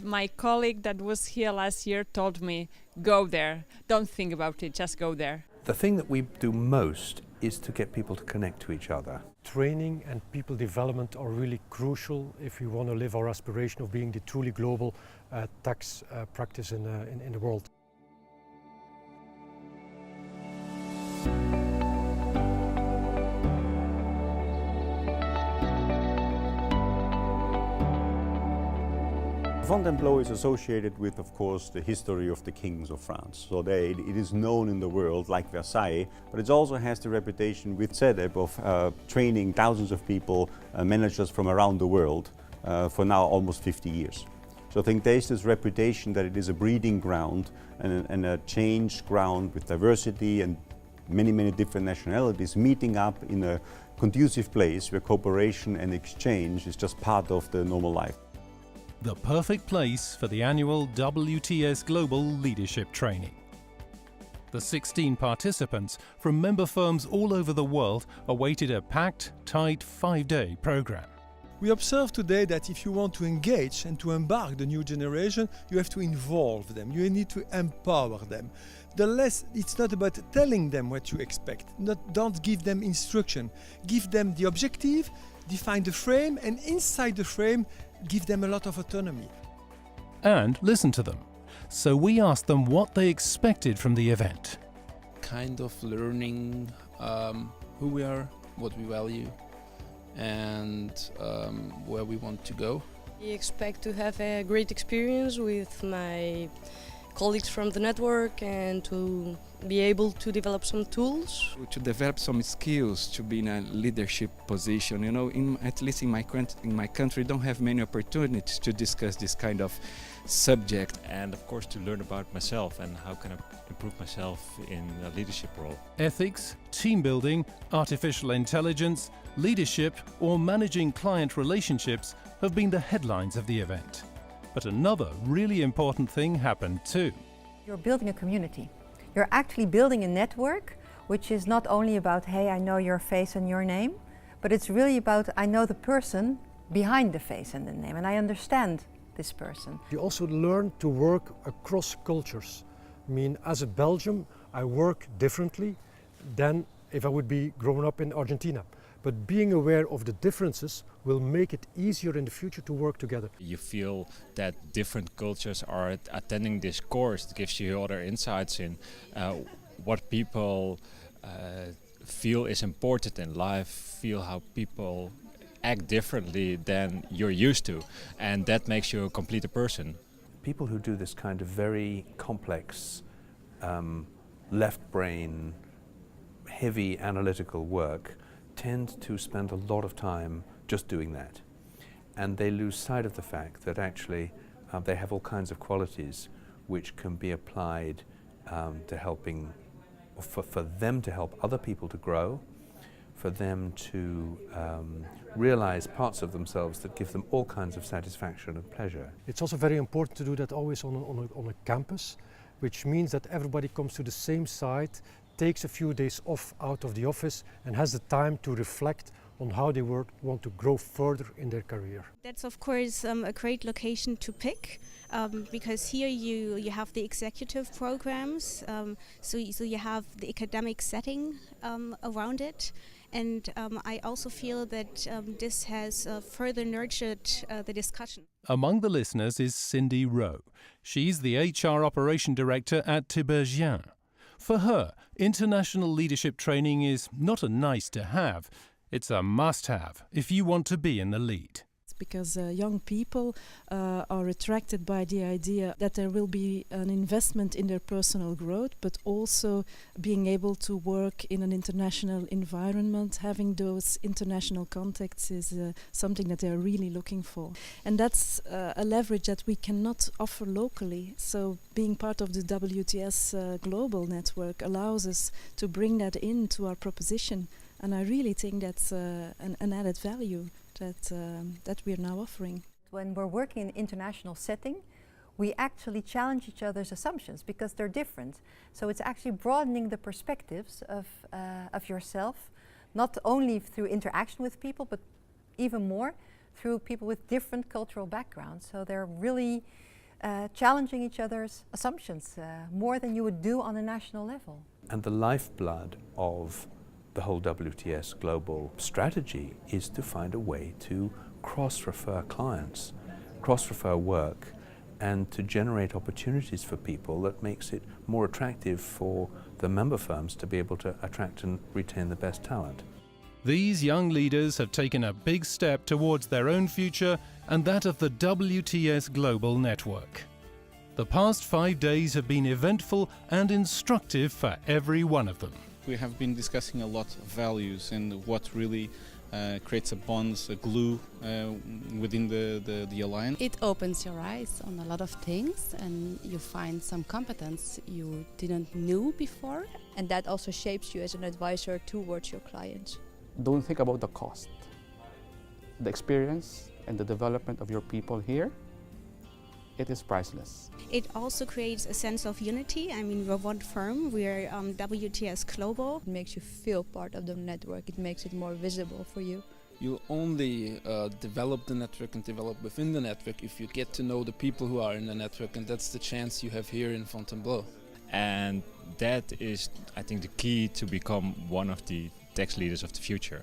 My colleague that was here last year told me, go there, don't think about it, just go there. The thing that we do most is to get people to connect to each other. Training and people development are really crucial if we want to live our aspiration of being the truly global tax practice in the world. Fontainebleau is associated with, of course, the history of the kings of France. So it is known in the world like Versailles, but it also has the reputation with CEDEP of training thousands of people, managers from around the world, for now almost 50 years. So I think there's this reputation that it is a breeding ground and a change ground with diversity and many different nationalities meeting up in a conducive place where cooperation and exchange is just part of the normal life. The perfect place for the annual WTS Global Leadership Training. The 16 participants from member firms all over the world awaited a packed, tight 5-day program. We observe today that if you want to engage and to embark the new generation, you have to involve them, you need to empower them. It's not about telling them what you expect, don't give them instruction, give them the objective, define the frame, and inside the frame, give them a lot of autonomy. And listen to them. So we asked them what they expected from the event. Kind of learning who we are, what we value, and where we want to go. I expect to have a great experience with my colleagues from the network and to be able to develop some tools. To develop some skills to be in a leadership position. You know, at least in my country, don't have many opportunities to discuss this kind of subject. And of course to learn about myself and how can I improve myself in a leadership role. Ethics, team building, artificial intelligence, leadership or managing client relationships have been the headlines of the event. But another really important thing happened too. You're building a community. You're actually building a network, which is not only about, hey, I know your face and your name, but it's really about, I know the person behind the face and the name, and I understand this person. You also learn to work across cultures. I mean, as a Belgian, I work differently than if I would be growing up in Argentina. But being aware of the differences will make it easier in the future to work together. You feel that different cultures are attending this course. It gives you other insights in what people feel is important in life, feel how people act differently than you're used to, and that makes you a complete person. People who do this kind of very complex, left brain, heavy analytical work tend to spend a lot of time just doing that. And they lose sight of the fact that actually they have all kinds of qualities which can be applied to helping, for them to help other people to grow, for them to realize parts of themselves that give them all kinds of satisfaction and pleasure. It's also very important to do that always on a campus, which means that everybody comes to the same site, takes a few days off out of the office and has the time to reflect on how they want to grow further in their career. That's of course a great location to pick because here you have the executive programs, so you have the academic setting around it, and I also feel that this has further nurtured the discussion. Among the listeners is Cindy Rowe. She's the HR Operation Director at Tiberghien. For her, international leadership training is not a nice to have, it's a must-have if you want to be in the lead. Because young people are attracted by the idea that there will be an investment in their personal growth, but also being able to work in an international environment, having those international contacts is something that they are really looking for. And that's a leverage that we cannot offer locally. So being part of the WTS Global network allows us to bring that into our proposition. And I really think that's an added value that we are now offering. When we're working in an international setting, we actually challenge each other's assumptions because they're different. So it's actually broadening the perspectives of yourself, not only through interaction with people, but even more through people with different cultural backgrounds. So they're really challenging each other's assumptions more than you would do on a national level. And the lifeblood of the whole WTS Global strategy is to find a way to cross-refer clients, cross-refer work, and to generate opportunities for people that makes it more attractive for the member firms to be able to attract and retain the best talent. These young leaders have taken a big step towards their own future and that of the WTS Global network. The past 5 days have been eventful and instructive for every one of them. We have been discussing a lot of values and what really creates a bond, a glue within the alliance. It opens your eyes on a lot of things and you find some competence you didn't know before. And that also shapes you as an advisor towards your clients. Don't think about the cost. The experience and the development of your people here, it is priceless. It also creates a sense of unity. I mean, we're one firm, we're WTS Global. It makes you feel part of the network, it makes it more visible for you. You'll only develop the network and develop within the network if you get to know the people who are in the network, and that's the chance you have here in Fontainebleau. And that is, I think, the key to become one of the tax leaders of the future.